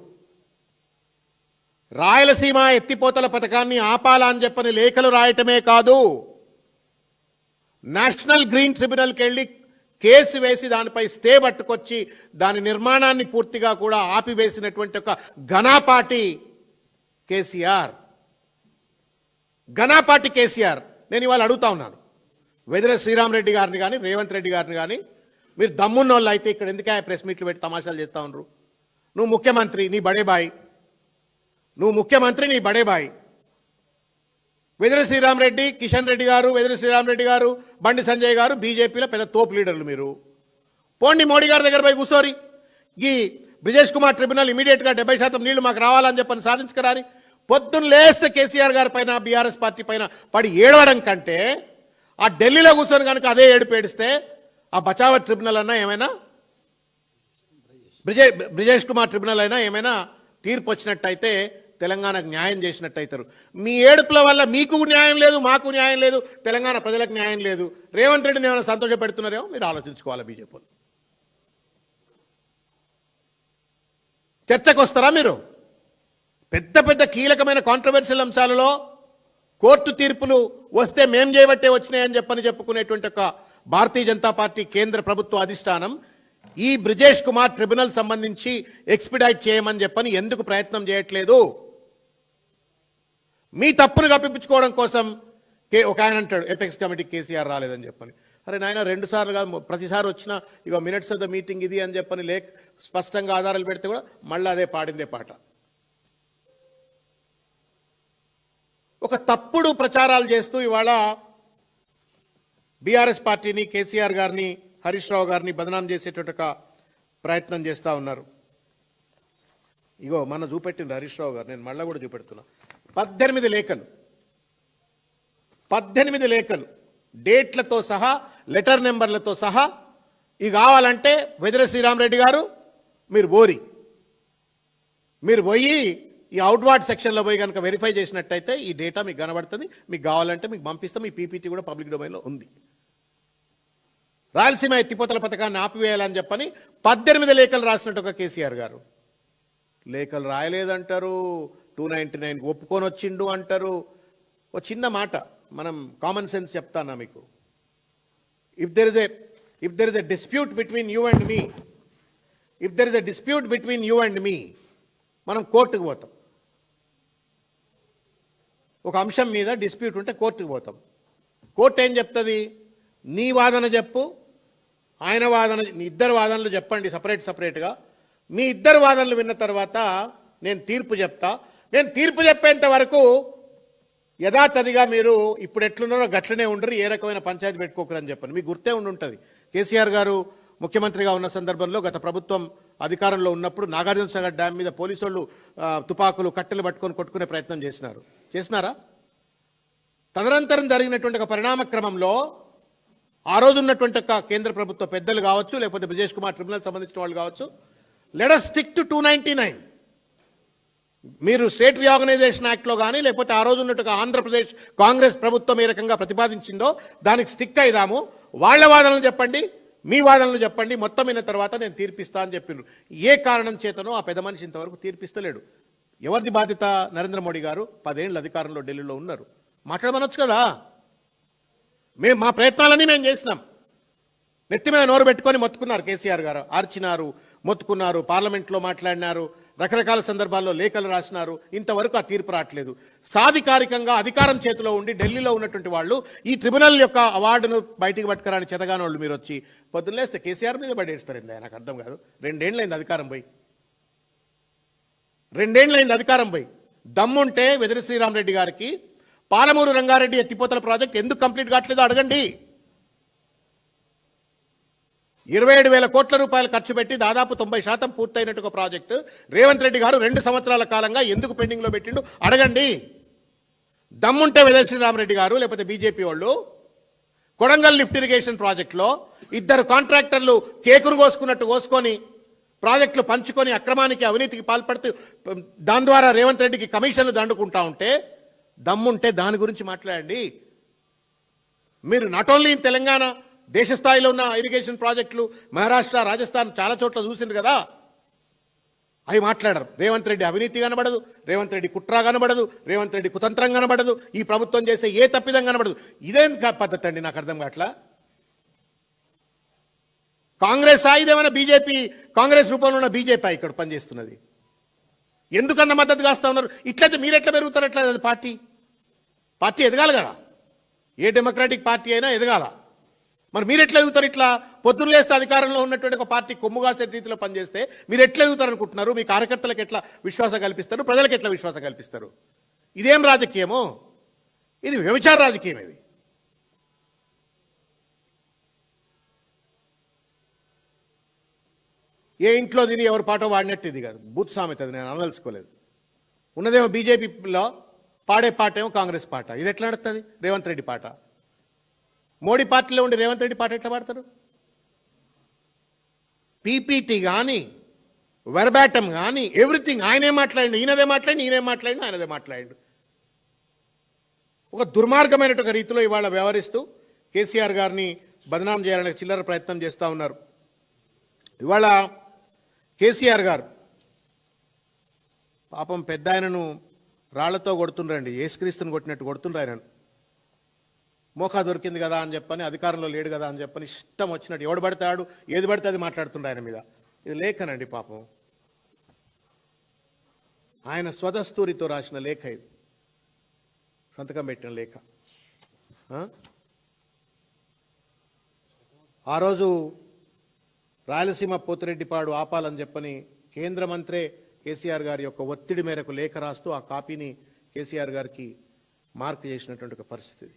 రాయలసీమ ఎత్తిపోతల పథకాన్ని ఆపాలా అని చెప్పని లేఖలు రాయటమే కాదు, నేషనల్ గ్రీన్ ట్రిబ్యునల్కి వెళ్ళి కేసు వేసి దానిపై స్టే పట్టుకొచ్చి దాని నిర్మాణాన్ని పూర్తిగా కూడా ఆపివేసినటువంటి ఒక ఘనాపాటి కేసీఆర్. ఘనాపాటి కేసీఆర్. నేను ఇవాళ అడుగుతా ఉన్నాను వెదిరే శ్రీరామరెడ్డి గారిని కానీ, రేవంత్ రెడ్డి గారిని కానీ, మీరు దమ్మున్న వాళ్ళు అయితే ఇక్కడ ఎందుకే ప్రెస్ మీట్లు పెట్టి తమాషాలు చేస్తా ఉన్నారు? నువ్వు ముఖ్యమంత్రి, నీ బడే బాయ్. నువ్వు ముఖ్యమంత్రి, నీ బడే బాయ్. వెదిరే శ్రీరామరెడ్డి, కిషన్ రెడ్డి గారు, వెదిరే శ్రీరామరెడ్డి గారు, బండి సంజయ్ గారు బీజేపీలో పెద్ద తోపు లీడర్లు మీరు. పోండి మోడీ గారి దగ్గర పోయి కూర్చోరి. ఈ బ్రిజేష్ కుమార్ ట్రిబ్యునల్ ఇమీడియట్గా 70% నీళ్లు మాకు రావాలని చెప్పని సాధించుకురారి. పొద్దున్న లేస్తే కేసీఆర్ గారి పైన, బీఆర్ఎస్ పార్టీ పైన పడి ఏడవడం కంటే ఆ ఢిల్లీలో కూర్చొని కనుక అదే ఏడుపు ఏడిస్తే ఆ బచావత్ ట్రిబ్యునల్ అన్నా ఏమైనా, బ్రిజేష్ కుమార్ ట్రిబ్యునల్ అయినా ఏమైనా తీర్పు వచ్చినట్టయితే తెలంగాణకు న్యాయం చేసినట్టయితారు. మీ ఏడుపుల వల్ల మీకు న్యాయం లేదు, మాకు న్యాయం లేదు, తెలంగాణ ప్రజలకు న్యాయం లేదు. రేవంత్ రెడ్డిని ఏమైనా సంతోషపెడుతున్నారేమో మీరు ఆలోచించుకోవాలి. బీజేపీ చర్చకు వస్తారా మీరు? పెద్ద పెద్ద కీలకమైన కాంట్రవర్షియల్ అంశాలలో కోర్టు తీర్పులు వస్తే మేం చేయబట్టే వచ్చినాయని చెప్పుకునేటువంటి ఒక భారతీయ జనతా పార్టీ కేంద్ర ప్రభుత్వ అధిష్టానం ఈ బ్రిజేష్ కుమార్ ట్రిబ్యునల్ సంబంధించి ఎక్స్పిడైట్ చేయమని ఎందుకు ప్రయత్నం చేయట్లేదు? మీ తప్పును కప్పిపుచ్చుకోవడం కోసం ఒక ఆయన అంటాడు ఎపెక్స్ కమిటీ కేసీఆర్ రాలేదని చెప్పని. అరే నాయన 2 సార్లు కాదు, ప్రతిసారి వచ్చినా ఇక మినిట్స్ ఆఫ్ ద మీటింగ్ ఇది అని చెప్పని స్పష్టంగా ఆధారాలు పెడితే కూడా మళ్ళీ అదే పాడిందే పాట. ఒక తప్పుడు ప్రచారాలు చేస్తూ ఇవాళ బీఆర్ఎస్ పార్టీని, కేసీఆర్ గారిని, హరీష్ రావు గారిని బదనాం చేసేటట్టు ప్రయత్నం చేస్తూ ఉన్నారు. ఇగో మన చూపెట్టింది హరీష్ రావు గారు, నేను మళ్ళీ కూడా చూపెడుతున్నా. 18 లేఖలు డేట్లతో సహా, లెటర్ నెంబర్లతో సహా. ఇవి కావాలంటే వెదిరే శ్రీరామరెడ్డి గారు మీరు పోయి ఈ అవుట్వార్డ్ సెక్షన్లో పోయి కనుక వెరిఫై చేసినట్టయితే ఈ డేటా మీకు కనబడుతుంది. మీకు కావాలంటే మీకు పంపిస్తాం. ఈ పీపీటీ కూడా పబ్లిక్ డొమైన్లో ఉంది. రాయలసీమ ఎత్తిపోతల పథకాన్ని ఆపివేయాలని 18 లేఖలు రాసినట్టు ఒక కేసీఆర్ గారు. లేఖలు రాయలేదంటారు, 299 ఒప్పుకొని వచ్చిండు అంటారు. ఒక చిన్న మాట, మనం కామన్ సెన్స్ చెప్తానా మీకు. If there is a dispute between you and me, మనం కోర్టుకు పోతాం. ఒక అంశం మీద డిస్ప్యూట్ ఉంటే కోర్టుకు పోతాం. కోర్టు ఏం చెప్తుంది? నీ వాదన చెప్పు, ఆయన వాదన, మీ ఇద్దరు వాదనలు చెప్పండి సపరేట్గా. మీ ఇద్దరు వాదనలు విన్న తర్వాత నేను తీర్పు చెప్తా. నేను తీర్పు చెప్పేంత వరకు యథాతథిగా మీరు ఇప్పుడు ఎట్లున్నారో గట్లనే ఉండరు, ఏ రకమైన పంచాయతీ పెట్టుకోకరని చెప్పండి. మీకు గుర్తే ఉంటుంది కేసీఆర్ గారు ముఖ్యమంత్రిగా ఉన్న సందర్భంలో గత ప్రభుత్వం అధికారంలో ఉన్నప్పుడు నాగార్జునసాగర్ డ్యామ్ మీద పోలీసు వాళ్ళు తుపాకులు, కట్టెలు పట్టుకొని కొట్టుకునే ప్రయత్నం చేసినారా? తదనంతరం జరిగినటువంటి ఒక పరిణామ క్రమంలో ఆ రోజు ఉన్నటువంటి ఒక కేంద్ర ప్రభుత్వ పెద్దలు కావచ్చు, లేకపోతే బ్రిజేష్ కుమార్ ట్రిబ్యునల్ సంబంధించిన వాళ్ళు కావచ్చు, లెట్ us స్టిక్ టు 299. మీరు స్టేట్ రీఆర్గనైజేషన్ యాక్ట్లో కానీ, లేకపోతే ఆ రోజు ఉన్నట్టు ఆంధ్రప్రదేశ్ కాంగ్రెస్ ప్రభుత్వం ఏ రకంగా ప్రతిపాదించిందో దానికి స్టిక్ అయిదాము. వాళ్ళ వాదనలు చెప్పండి, మీ వాదనలు చెప్పండి, మొత్తం అయిన తర్వాత నేను తీర్పిస్తా అని చెప్పిండ్రు. ఏ కారణం చేతనో ఆ పెద్ద మనిషి ఇంతవరకు తీర్పిస్తలేడు. ఎవరిది బాధ్యత? నరేంద్ర మోడీ గారు 10 ఏళ్ళు అధికారంలో ఢిల్లీలో ఉన్నారు. మాట్లాడమనొచ్చు కదా. మా ప్రయత్నాలన్నీ మేము చేసినాం. నెత్తి మీద నోరు పెట్టుకొని మొత్తుకున్నారు కేసీఆర్ గారు, ఆర్చినారు, మొత్తుకున్నారు, పార్లమెంట్లో మాట్లాడినారు, రకరకాల సందర్భాల్లో లేఖలు రాసినారు. ఇంతవరకు ఆ తీర్పు రావట్లేదు. సాధికారికంగా అధికారం చేతిలో ఉండి ఢిల్లీలో ఉన్నటువంటి వాళ్ళు ఈ ట్రిబ్యునల్ యొక్క అవార్డును బయటికి పట్టుకురాని చెతగాని వాళ్ళు మీరు వచ్చి పొద్దున్నేస్తే కేసీఆర్ మీద పడేస్తారింది. నాకు అర్థం కాదు. 2 ఏళ్ళైంది అధికారం పోయి. 2 ఏళ్ళైంది అధికారం పోయి. దమ్ముంటే వెదిరి శ్రీరామరెడ్డి గారికి పాలమూరు రంగారెడ్డి ఎత్తిపోతల ప్రాజెక్ట్ ఎందుకు కంప్లీట్ కావట్లేదో అడగండి. 27,000 కోట్ల రూపాయలు ఖర్చు పెట్టి దాదాపు 90% పూర్తయినట్టు ఒక ప్రాజెక్టు రేవంత్ రెడ్డి గారు 2 సంవత్సరాల కాలంగా ఎందుకు పెండింగ్లో పెట్టిండు అడగండి. దమ్ముంటే వెదిరి శ్రీరామరెడ్డి గారు లేకపోతే బీజేపీ వాళ్ళు కొడంగల్ లిఫ్ట్ ఇరిగేషన్ ప్రాజెక్టులో 2 కాంట్రాక్టర్లు కేకును కోసుకున్నట్టు కోసుకొని ప్రాజెక్టులు పంచుకొని అక్రమానికి అవినీతికి పాల్పడుతూ దాని ద్వారా రేవంత్ రెడ్డికి కమిషన్లు దండుకుంటా ఉంటే దమ్ముంటే దాని గురించి మాట్లాడండి. మీరు నాట్ ఓన్లీ ఇన్ తెలంగాణ, దేశ స్థాయిలో ఉన్న ఇరిగేషన్ ప్రాజెక్టులు మహారాష్ట్ర, రాజస్థాన్ చాలా చోట్ల చూసిండ్రు కదా, అవి మాట్లాడరు. రేవంత్ రెడ్డి అవినీతి కనబడదు, రేవంత్ రెడ్డి కుట్ర కనబడదు, రేవంత్ రెడ్డి కుతంత్రం కనబడదు, ఈ ప్రభుత్వం చేసే ఏ తప్పిదం కనబడదు. ఇదేం పద్ధతి అండి? నాకు అర్థం కావట్లా. కాంగ్రెస్ ఇదేమైనా బీజేపీ, కాంగ్రెస్ రూపంలో ఉన్న బీజేపీ ఇక్కడ పనిచేస్తున్నది? ఎందుకన్నా మద్దతు కాస్తా ఉన్నారు? ఇట్లయితే మీరు ఎట్లా పెరుగుతారు? ఎట్లా పార్టీ ఎదగాలి కదా, ఏ డెమోక్రాటిక్ పార్టీ అయినా ఎదగాల. మరి మీరు ఎట్లా ఎదుగుతారు? ఇట్లా పొద్దున్న లేస్తే అధికారంలో ఉన్నటువంటి ఒక పార్టీ కొమ్ముగాసే రీతిలో పనిచేస్తే మీరు ఎట్లా ఎదుగుతారు అనుకుంటున్నారు? మీ కార్యకర్తలకు ఎట్లా విశ్వాసం కల్పిస్తారు? ప్రజలకు ఎట్లా విశ్వాసం కల్పిస్తారు? ఇదేం రాజకీయమో? ఇది వ్యభిచార రాజకీయం. ఇది ఏ ఇంట్లో తిని ఎవరి పాట వాడినట్టు ఇది కాదు, బూత్ సామెత. అది నేను అనదలుచుకోలేదు. ఉన్నదేమో బీజేపీలో పాడే పాట ఏమో కాంగ్రెస్ పాట. ఇది ఎట్లా నడుస్తుంది? రేవంత్ రెడ్డి పాట. మోడీ పార్టీలో ఉండి రేవంత్ రెడ్డి పాట ఎట్లా పాడతారు? పీపీటీ కానీ వెర్బాటం కానీ ఎవ్రీథింగ్ ఆయనే మాట్లాడి, ఈయనదే మాట్లాడి, ఈయనే మాట్లాడి, ఆయనదే మాట్లాడి, ఒక దుర్మార్గమైనటువంటి రీతిలో ఇవాళ వ్యవహరిస్తూ కేసీఆర్ గారిని బదనాం చేయాలనే చిల్లర ప్రయత్నం చేస్తూ ఉన్నారు. ఇవాళ కేసీఆర్ గారు పాపం పెద్ద ఆయనను రాళ్లతో కొడుతుండ్రండి, యేసుక్రీస్తుని కొట్టినట్టు కొడుతుండ్రు. ఆయనను మోకా దొరికింది కదా అని చెప్పని, అధికారంలో లేడు కదా అని చెప్పని ఇష్టం వచ్చినట్టు ఎవడు పడతాడు, ఏది పడితే అది మాట్లాడుతుండ్రు ఆయన మీద. ఇది లేఖనండి పాపం, ఆయన స్వదస్తూరితో రాసిన లేఖ ఇది, సంతకం పెట్టిన లేఖ. ఆ రోజు రాయలసీమ పోతిరెడ్డిపాడు ఆపాలని చెప్పని కేంద్ర మంత్రే కేసీఆర్ గారి యొక్క ఒత్తిడి మేరకు లేఖ రాస్తూ ఆ కాపీని కేసీఆర్ గారికి మార్క్ చేసినటువంటి ఒక పరిస్థితి.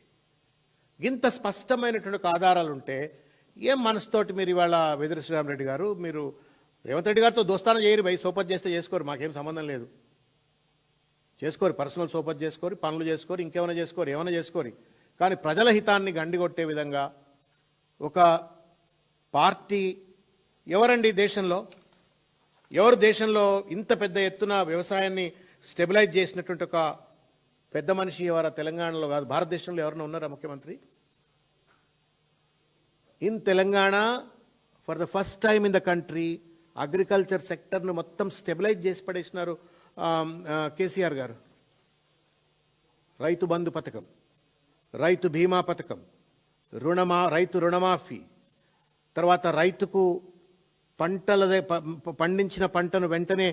ఇంత స్పష్టమైనటువంటి ఆధారాలు ఉంటే ఏం మనసుతోటి మీరు ఇవాళ వెదిరి శ్రీరామరెడ్డి గారు, మీరు రేవంత్ రెడ్డి గారితో దోస్తానం చేయరు, భయ్ సోపత్ చేస్తే చేసుకోరు, మాకేం సంబంధం లేదు, చేసుకోరు, పర్సనల్ సోపత్ చేసుకోరు, పనులు చేసుకోరు, ఇంకేమైనా చేసుకోరు, ఏమైనా చేసుకోరు. కానీ ప్రజల హితాన్ని గండిగొట్టే విధంగా ఒక పార్టీ ఎవరండి దేశంలో, ఎవరు దేశంలో ఇంత పెద్ద ఎత్తున వ్యవసాయాన్ని స్టెబిలైజ్ చేసినటువంటి ఒక పెద్ద మనిషి ఎవరా? తెలంగాణలో కాదు, భారతదేశంలో ఎవరైనా ఉన్నారా ముఖ్యమంత్రి? In Telangana for the first time in the country agriculture సెక్టర్ను మొత్తం స్టెబిలైజ్ చేసి పడేసినారు కేసీఆర్ గారు. రైతు బంధు పథకం, రైతు బీమా పథకం, రైతు రుణమాఫీ, తర్వాత రైతుకు పండించిన పంటను వెంటనే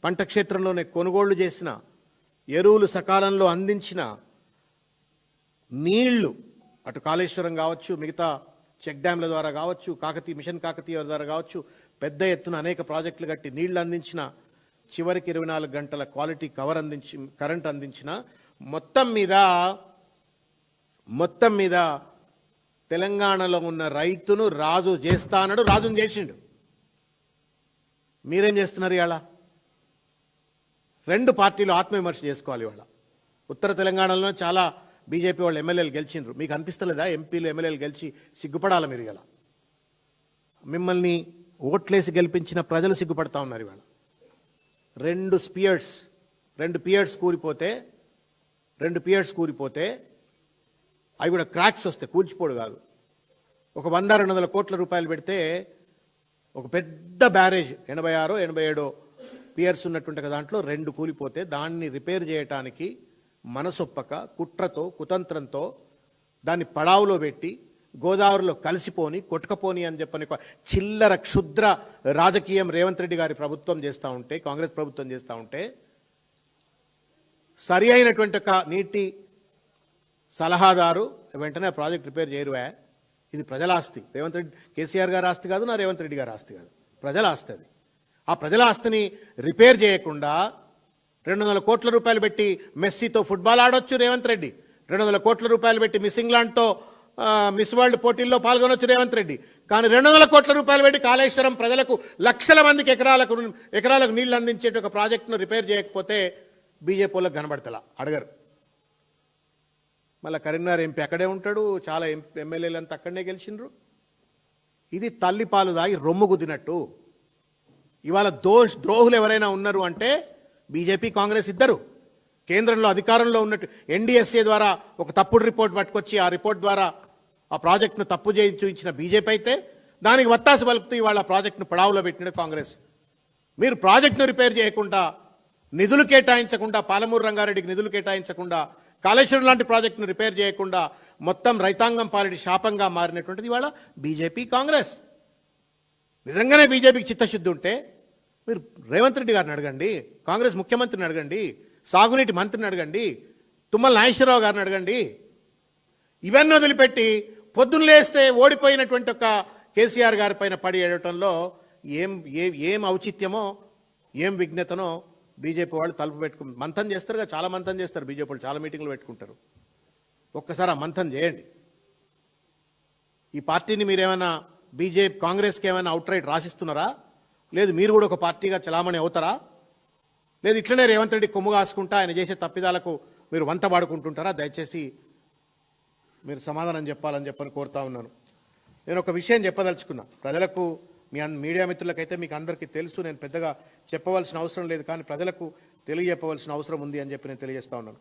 పంట క్షేత్రంలోనే కొనుగోళ్లు చేసిన, ఎరువులు సకాలంలో అందించిన, నీళ్లు అటు కాళేశ్వరం కావచ్చు, మిగతా చెక్ డ్యాంల ద్వారా కావచ్చు, మిషన్ కాకతీయ ద్వారా కావచ్చు, పెద్ద ఎత్తున అనేక ప్రాజెక్టులు కట్టి నీళ్లు అందించిన, చివరికి 24 గంటల క్వాలిటీ కరెంట్ అందించిన, మొత్తం మీద తెలంగాణలో ఉన్న రైతును రాజు చేస్తానడు, రాజును చేసిండు. మీరేం చేస్తున్నారు ఇవాళ? 2 పార్టీలు ఆత్మవిమర్శ చేసుకోవాలి ఇవాళ. ఉత్తర తెలంగాణలో చాలా బీజేపీ వాళ్ళు ఎమ్మెల్యేలు గెలిచిండ్రు, మీకు అనిపిస్తలేదా? ఎంపీలు ఎమ్మెల్యేలు గెలిచి సిగ్గుపడాలి మీరు ఇవాళ. మిమ్మల్ని ఓట్లేసి గెలిపించిన ప్రజలు సిగ్గుపడతా ఉన్నారు ఇవాళ. 2 పియర్స్ కూలిపోతే అవి కూడా క్రాక్స్ వస్తే, కూల్చిపోడు కాదు. ఒక 100-200 కోట్ల రూపాయలు పెడితే ఒక పెద్ద బ్యారేజ్ 86-87 పియర్స్ ఉన్నటువంటి దాంట్లో 2 కూలిపోతే దాన్ని రిపేర్ చేయటానికి మనసొప్పక, కుట్రతో, కుతంత్రంతో దాన్ని పడావులో పెట్టి గోదావరిలో కలిసిపోని, కొట్టుకపోని అని చెప్పని చిల్లర క్షుద్ర రాజకీయం రేవంత్ రెడ్డి గారి ప్రభుత్వం చేస్తూ ఉంటే, కాంగ్రెస్ ప్రభుత్వం చేస్తూ ఉంటే, సరి అయినటువంటి ఒక నీటి సలహాదారు వెంటనే ప్రాజెక్ట్ రిపేర్ చేయరువా? ఇది ప్రజల ఆస్తి. రేవంత్ రెడ్డి, కేసీఆర్ గారి ఆస్తి కాదు, నా రేవంత్ రెడ్డి గారి ఆస్తి కాదు, ప్రజల ఆస్తి అది. ఆ ప్రజల ఆస్తిని రిపేర్ చేయకుండా 200 కోట్ల రూపాయలు పెట్టి మెస్సీతో ఫుట్బాల్ ఆడొచ్చు రేవంత్ రెడ్డి, 200 కోట్ల రూపాయలు పెట్టి మిస్ ఇంగ్లాండ్తో మిస్ వరల్డ్ పోటీల్లో పాల్గొనొచ్చు రేవంత్ రెడ్డి. కానీ 200 కోట్ల రూపాయలు పెట్టి కాళేశ్వరం ప్రజలకు, లక్షల మందికి ఎకరాలకు నీళ్లు అందించే ఒక ప్రాజెక్టును రిపేర్ చేయకపోతే బీజేపీ వాళ్ళకి కనబడతలా, అడగరు. మళ్ళీ కరీంనగర్ ఎంపీ అక్కడే ఉంటాడు, చాలా ఎమ్మెల్యేలు అంతా అక్కడనే గెలిచిండ్రు. ఇది తల్లి పాలు దాగి రొమ్ము గుద్దినట్టు. ఇవాళ ద్రోహులు ఎవరైనా ఉన్నారు అంటే బీజేపీ కాంగ్రెస్ ఇద్దరు. కేంద్రంలో అధికారంలో ఉన్నట్టు ఎన్డీఎస్ఏ ద్వారా ఒక తప్పుడు రిపోర్ట్ పట్టుకొచ్చి ఆ రిపోర్ట్ ద్వారా ఆ ప్రాజెక్టును తప్పు చేసి చూపించిన బీజేపీ అయితే దానికి వత్తాసు పలుకుతూ ఇవాళ ప్రాజెక్టును పడావులో పెట్టిన కాంగ్రెస్. మీరు ప్రాజెక్టును రిపేర్ చేయకుండా, నిధులు కేటాయించకుండా, పాలమూరు రంగారెడ్డికి నిధులు కేటాయించకుండా, కాళేశ్వరం లాంటి ప్రాజెక్టును రిపేర్ చేయకుండా మొత్తం రైతాంగం పాలిటి శాపంగా మారినటువంటిది ఇవాళ బీజేపీ కాంగ్రెస్. నిజంగానే బీజేపీకి చిత్తశుద్ధి ఉంటే మీరు రేవంత్ రెడ్డి గారిని అడగండి, కాంగ్రెస్ ముఖ్యమంత్రిని అడగండి, సాగునీటి మంత్రిని అడగండి, తుమ్మల నాగేశ్వరరావు గారిని అడగండి. ఇవన్నీ వదిలిపెట్టి పొద్దున్న లేస్తే ఓడిపోయినటువంటి ఒక కేసీఆర్ గారి పైన పడి ఏడటంలో ఏం ఔచిత్యమో ఏం విఘ్నతనో బీజేపీ వాళ్ళు తలుపు మంథన్ చేస్తారుగా, చాలా మంథన్ చేస్తారు బీజేపీ వాళ్ళు, చాలా మీటింగ్లు పెట్టుకుంటారు. ఒక్కసారి ఆ మంథన్ చేయండి. ఈ పార్టీని మీరేమైనా బీజేపీ కాంగ్రెస్కి ఏమైనా అవుట్రైట్ రాసిస్తున్నారా? లేదు మీరు కూడా ఒక పార్టీగా చలామణి అవుతారా? లేదు ఇట్లనే రేవంత్ రెడ్డి కొమ్ము కాసుకుంటా ఆయన చేసే తప్పిదాలకు మీరు వంత పాడుకుంటుంటారా? దయచేసి మీరు సమాధానం చెప్పాలని చెప్పని కోరుతా ఉన్నాను. నేను ఒక విషయం చెప్పదలుచుకున్నా ప్రజలకు, మీ మీడియా మిత్రులకైతే మీకు అందరికీ తెలుసు, నేను పెద్దగా చెప్పవలసిన అవసరం లేదు, కానీ ప్రజలకు తెలియజెప్పవలసిన అవసరం ఉంది అని చెప్పి నేను తెలియజేస్తా ఉన్నాను.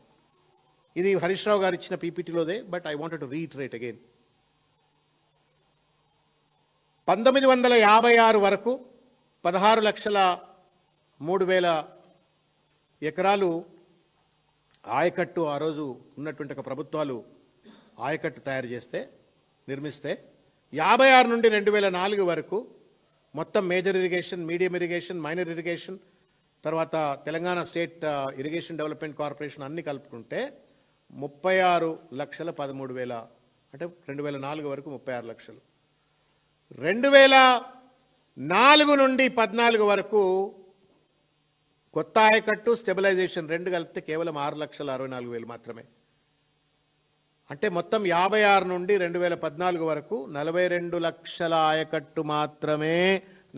ఇది హరీష్ రావు గారు ఇచ్చిన పీపీటీలోదే, but I wanted to reiterate again. 1956 వరకు 16,03,000 ఎకరాలు ఆయకట్టు ఆ రోజు ఉన్నటువంటి ఒక ప్రభుత్వాలు ఆయకట్టు తయారు చేస్తే, నిర్మిస్తే 56 నుండి 2004 వరకు మొత్తం major irrigation, medium irrigation, minor irrigation, తర్వాత Telangana state irrigation development corporation అన్ని కలుపుకుంటే 36,13,000, అంటే 2004 వరకు 36 లక్షలు. 2004 నుండి 14 వరకు కొత్త ఆయకట్టు, స్టెబిలైజేషన్ రెండు కలిపితే కేవలం 6,64,000 మాత్రమే. అంటే మొత్తం 56 నుండి 2014 వరకు 42 లక్షల ఆయకట్టు మాత్రమే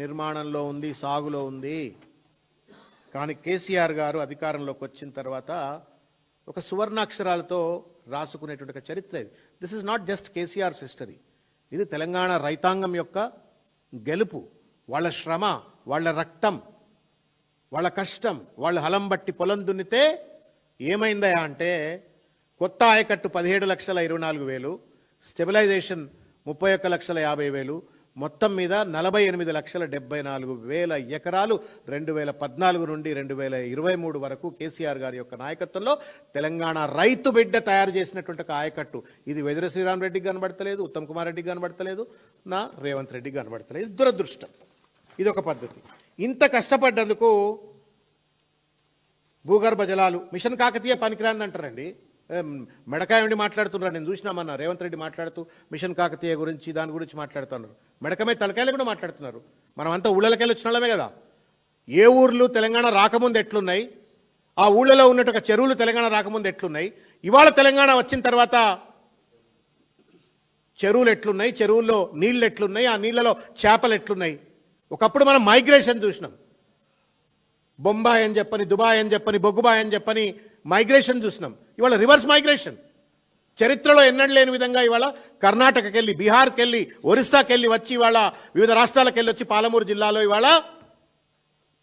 నిర్మాణంలో ఉంది, సాగులో ఉంది. కానీ కేసీఆర్ గారు అధికారంలోకి వచ్చిన తర్వాత ఒక సువర్ణాక్షరాలతో రాసుకునేటువంటి ఒక చరిత్ర ఇది. This is not just KCR's history, ఇది తెలంగాణ రైతాంగం యొక్క గెలుపు, వాళ్ళ శ్రమ, వాళ్ళ రక్తం, వాళ్ళ కష్టం. వాళ్ళు హలం బట్టి పొలం దున్నితే ఏమైందా అంటే కొత్త ఆయకట్టు 17,24,000, స్టెబిలైజేషన్ 31,50,000, మొత్తం మీద 48,74,000 ఎకరాలు 2014 నుండి 2023 వరకు కేసీఆర్ గారి యొక్క నాయకత్వంలో తెలంగాణ రైతు బిడ్డ తయారు చేసినటువంటి ఒక ఆయకట్టు. ఇది వెదిర శ్రీరామ్ రెడ్డికి కనబడతలేదు, ఉత్తమ్ కుమార్ రెడ్డికి కనబడతలేదు, నా రేవంత్ రెడ్డికి కనబడతలేదు. ఇది దురదృష్టం. ఇది ఒక పద్ధతి. ఇంత కష్టపడ్డందుకు భూగర్భ జలాలు మిషన్ కాకతీయ పనికిరాంది అంటారండి. మెడకాయ ఉండి మాట్లాడుతున్నారు. నేను చూసినామన్నా రేవంత్ రెడ్డి మాట్లాడుతూ మిషన్ కాకతీయ గురించి, దాని గురించి మాట్లాడుతున్నారు. మెడకమే తలకాయలు కూడా మాట్లాడుతున్నారు. మనం అంతా ఊళ్ళకెళ్ళి వచ్చిన వాళ్ళమే కదా. ఏ ఊర్లు తెలంగాణ రాకముందు ఎట్లున్నాయి, ఆ ఊళ్ళలో ఉన్నట్టు ఒక చెరువులు తెలంగాణ రాకముందు ఎట్లున్నాయి, ఇవాళ తెలంగాణ వచ్చిన తర్వాత చెరువులు ఎట్లున్నాయి, చెరువుల్లో నీళ్ళు ఎట్లున్నాయి, ఆ నీళ్ళలో చేపలు ఎట్లున్నాయి. ఒకప్పుడు మనం మైగ్రేషన్ చూసినాం. బొంబాయి అని చెప్పని, దుబాయ్ అని చెప్పని, బొగ్గుబాయ్ అని చెప్పని మైగ్రేషన్ చూసినాం. ఇవాళ రివర్స్ మైగ్రేషన్. చరిత్రలో ఎన్నడూ లేని విధంగా ఇవాళ కర్ణాటకకి వెళ్ళి, బీహార్కి వెళ్ళి, ఒరిస్సాకి వెళ్ళి వచ్చి, ఇవాళ వివిధ రాష్ట్రాలకు వెళ్ళి వచ్చి పాలమూరు జిల్లాలో ఇవాళ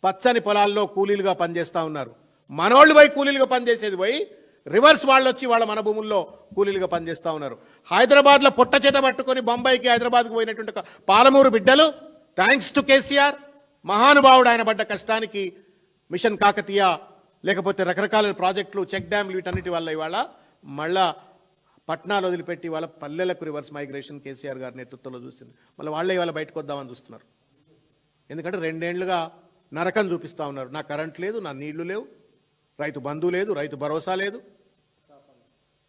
పచ్చని పొలాల్లో కూలీలుగా పనిచేస్తూ ఉన్నారు. మనోళ్ళు పోయి కూలీలుగా పనిచేసేది పోయి రివర్స్ వాళ్ళు వచ్చి వాళ్ళ మన భూముల్లో కూలీలుగా పనిచేస్తూ ఉన్నారు. హైదరాబాద్లో పొట్ట చేత పట్టుకొని బొంబాయికి, హైదరాబాద్కి పోయినటువంటి పాలమూరు బిడ్డలు థ్యాంక్స్ టు కేసీఆర్, మహానుభావుడు, ఆయన పడ్డ కష్టానికి మిషన్ కాకతీయ లేకపోతే రకరకాల ప్రాజెక్టులు, చెక్ డ్యామ్లు, వీటన్నిటి వల్ల ఇవాళ మళ్ళా పట్టణాలు వదిలిపెట్టి వాళ్ళ పల్లెలకు రివర్స్ మైగ్రేషన్ కేసీఆర్ గారి నేతృత్వంలో చూస్తుంది. మళ్ళీ వాళ్ళే ఇవాళ బయటకు వద్దామని చూస్తున్నారు. ఎందుకంటే 2 ఏళ్లుగా నరకం చూపిస్తూ ఉన్నారు. నా కరెంట్ లేదు, నా నీళ్లు లేవు, రైతు బంధు లేదు, రైతు భరోసా లేదు,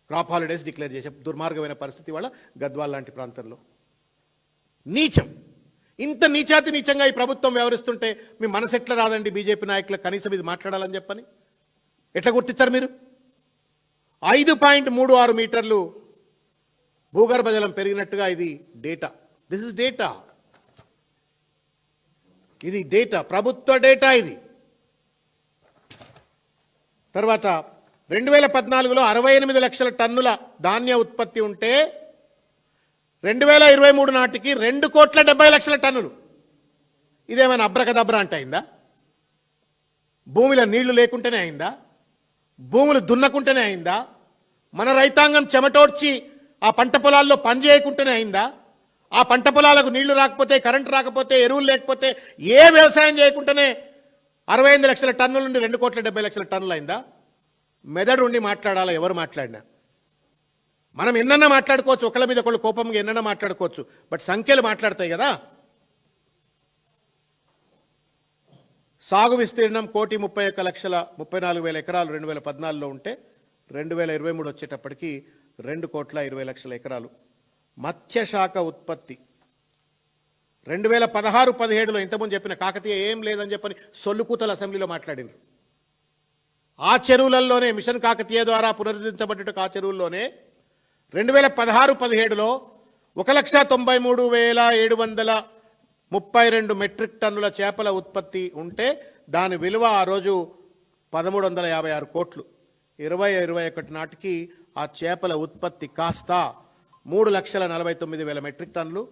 క్రాప్ హాలిడేస్ డిక్లేర్ చేసే దుర్మార్గమైన పరిస్థితి ఇవాళ గద్వాల్ లాంటి ప్రాంతంలో. నీచం. ఇంత నీచాతి నీచంగా ఈ ప్రభుత్వం వ్యవహరిస్తుంటే మీ మనసు ఎట్లా రాదండి బీజేపీ నాయకులకు కనీసం ఇది మాట్లాడాలని చెప్పని? ఎట్లా గుర్తిస్తారు మీరు? 5.36 మీటర్లు భూగర్భ జలం పెరిగినట్టుగా ఇది డేటా. This is data. ఇది డేటా, ప్రభుత్వ డేటా ఇది. తర్వాత 2014లో 68 లక్షల టన్నుల ధాన్య ఉత్పత్తి ఉంటే 2023 నాటికి 2,70,00,000 టన్నులు. ఇదేమైనా అబ్రకదబ్ర అంటే అయిందా? భూమిలో నీళ్లు లేకుంటేనే అయిందా? భూములు దున్నకుంటేనే అయిందా? మన రైతాంగం చెమటోడ్చి ఆ పంట పొలాల్లో పని చేయకుంటేనే అయిందా? ఆ పంట పొలాలకు నీళ్లు రాకపోతే, కరెంటు రాకపోతే, ఎరువులు లేకపోతే ఏ వ్యవసాయం చేయకుండానే 68 లక్షల టన్నుల నుండి 2,70,00,000 టన్నులు అయిందా? మెదడు ఉండి మాట్లాడాలా ఎవరు మాట్లాడినా. మనం ఎన్నన్నా మాట్లాడుకోవచ్చు, ఒకళ్ళ మీద ఒకళ్ళు కోపంగా ఎన్నన్నా మాట్లాడుకోవచ్చు, బట్ సంఖ్యలు మాట్లాడతాయి కదా. సాగు విస్తీర్ణం 1,31,34,000 ఎకరాలు 2014లో ఉంటే 2023 వచ్చేటప్పటికి 2,20,00,000 ఎకరాలు. మత్స్యశాఖ ఉత్పత్తి 2016-17లో ఇంతకుముందు చెప్పిన కాకతీయ ఏం లేదని చెప్పని సొల్లుకూతల అసెంబ్లీలో మాట్లాడినారు. ఆ చెరువులలోనే మిషన్ కాకతీయ ద్వారా పునరుద్ధరించబడ్డ ఆ చెరువుల్లోనే 2016-17లో 1,93,732 మెట్రిక్ టన్నుల చేపల ఉత్పత్తి ఉంటే దాని విలువ ఆ రోజు 1,356 కోట్లు. 2021 నాటికి ఆ చేపల ఉత్పత్తి కాస్త 3,49,000 మెట్రిక్ టన్నులు,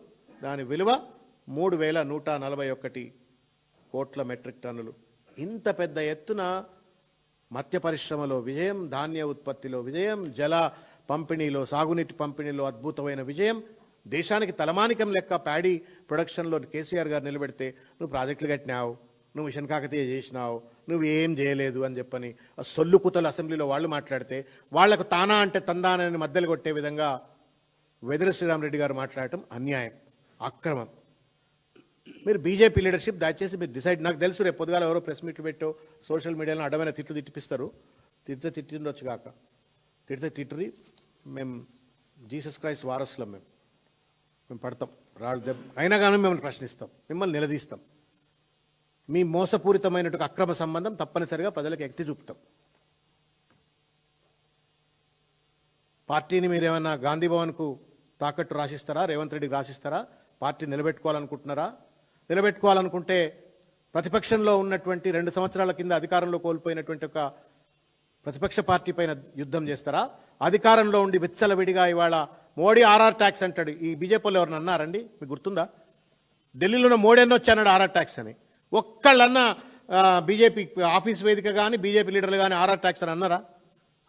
దాని విలువ 3,141 కోట్ల మెట్రిక్ టన్నులు. ఇంత పెద్ద ఎత్తున మత్స్య పరిశ్రమలో విజయం, ధాన్య ఉత్పత్తిలో విజయం, జల పంపిణీలో, సాగునీటి పంపిణీలో అద్భుతమైన విజయం. దేశానికి తలమానికం లెక్క ప్యాడీ ప్రొడక్షన్లో కేసీఆర్ గారు నిలబెడితే నువ్వు ప్రాజెక్టులు కట్టినావు, నువ్వు మిషన్ కాకతీయ చేసినావు, నువ్వు ఏం చేయలేదు అని చెప్పని సొల్లుకుతలు అసెంబ్లీలో వాళ్ళు మాట్లాడితే వాళ్లకు తానా అంటే తందానని మద్దలు కొట్టే విధంగా వెదిరి శ్రీరామరెడ్డి గారు మాట్లాడటం అన్యాయం, అక్రమం. మీరు బీజేపీ లీడర్షిప్ దయచేసి మీరు డిసైడ్. నాకు తెలుసు రేపు పొద్దుగాల ఎవరో ప్రెస్ మీట్లు పెట్టో సోషల్ మీడియాలో అడ్డమైన తిట్లు తిట్టిపిస్తారు. తిట్టిండొచ్చు కాక తిట్టరి. మేము జీసస్ క్రైస్ట్ వారసులం, మేము పడతాం రాళ్ళు దెబ్బ అయినా కానీ మిమ్మల్ని ప్రశ్నిస్తాం, మిమ్మల్ని నిలదీస్తాం. మీ మోసపూరితమైనటువంటి అక్రమ సంబంధం తప్పనిసరిగా ప్రజలకు ఎత్తి చూపుతాం. పార్టీని మీరేమన్నా గాంధీ భవన్కు తాకట్టు రాసిస్తారా, రేవంత్ రెడ్డికి రాసిస్తారా? పార్టీ నిలబెట్టుకోవాలనుకుంటున్నారా? నిలబెట్టుకోవాలనుకుంటే ప్రతిపక్షంలో ఉన్నటువంటి 2 సంవత్సరాల కింద అధికారంలో కోల్పోయినటువంటి ఒక ప్రతిపక్ష పార్టీ పైన యుద్ధం చేస్తారా? అధికారంలో ఉండి విచ్చలవిడిగా ఇవాళ మోడీ ఆర్ఆర్ ట్యాక్స్ అంటాడు. ఈ బీజేపీలో ఎవరిని అన్నారండి? మీకు గుర్తుందా? ఢిల్లీలో మోడీ అన్న వచ్చి అన్నాడు ఆర్ఆర్ ట్యాక్స్ అని. ఒక్కళ్ళన్నా బీజేపీ ఆఫీస్ వేదిక కానీ బీజేపీ లీడర్లు కానీ ఆర్ఆర్ ట్యాక్స్ అని అన్నారా?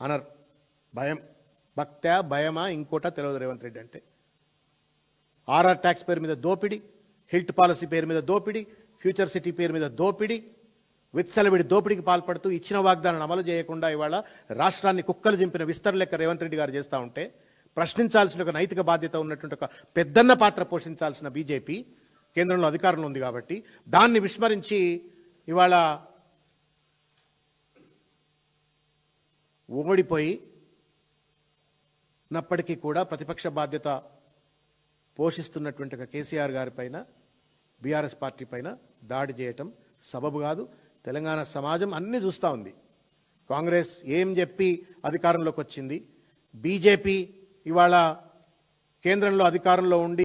అనరు. భయం, భక్త్యా భయమా ఇంకోట తెలియదు రేవంత్ రెడ్డి అంటే. ఆర్ఆర్ ట్యాక్స్ పేరు మీద దోపిడి, హిల్ట్ పాలసీ పేరు మీద దోపిడి, ఫ్యూచర్ సిటీ పేరు మీద దోపిడి, విత్సలవిడి దోపిడికి పాల్పడుతూ ఇచ్చిన వాగ్దానాన్ని అమలు చేయకుండా ఇవాళ రాష్ట్రాన్ని కుక్కలు చింపిన విస్తర లెక్క రేవంత్ రెడ్డి గారు చేస్తూ ఉంటే ప్రశ్నించాల్సిన ఒక నైతిక బాధ్యత ఉన్నటువంటి ఒక పెద్దన్న పాత్ర పోషించాల్సిన బీజేపీ కేంద్రంలో అధికారంలో ఉంది కాబట్టి దాన్ని విస్మరించి ఇవాళ ఓడిపోయి నప్పటికీ కూడా ప్రతిపక్ష బాధ్యత పోషిస్తున్నటువంటి ఒక కేసీఆర్ గారి పైన, బీఆర్ఎస్ పార్టీ పైన దాడి చేయటం సబబు కాదు. తెలంగాణ సమాజం అన్నీ చూస్తూ ఉంది. కాంగ్రెస్ ఏం చెప్పి అధికారంలోకి వచ్చింది, బీజేపీ ఇవాళ కేంద్రంలో అధికారంలో ఉండి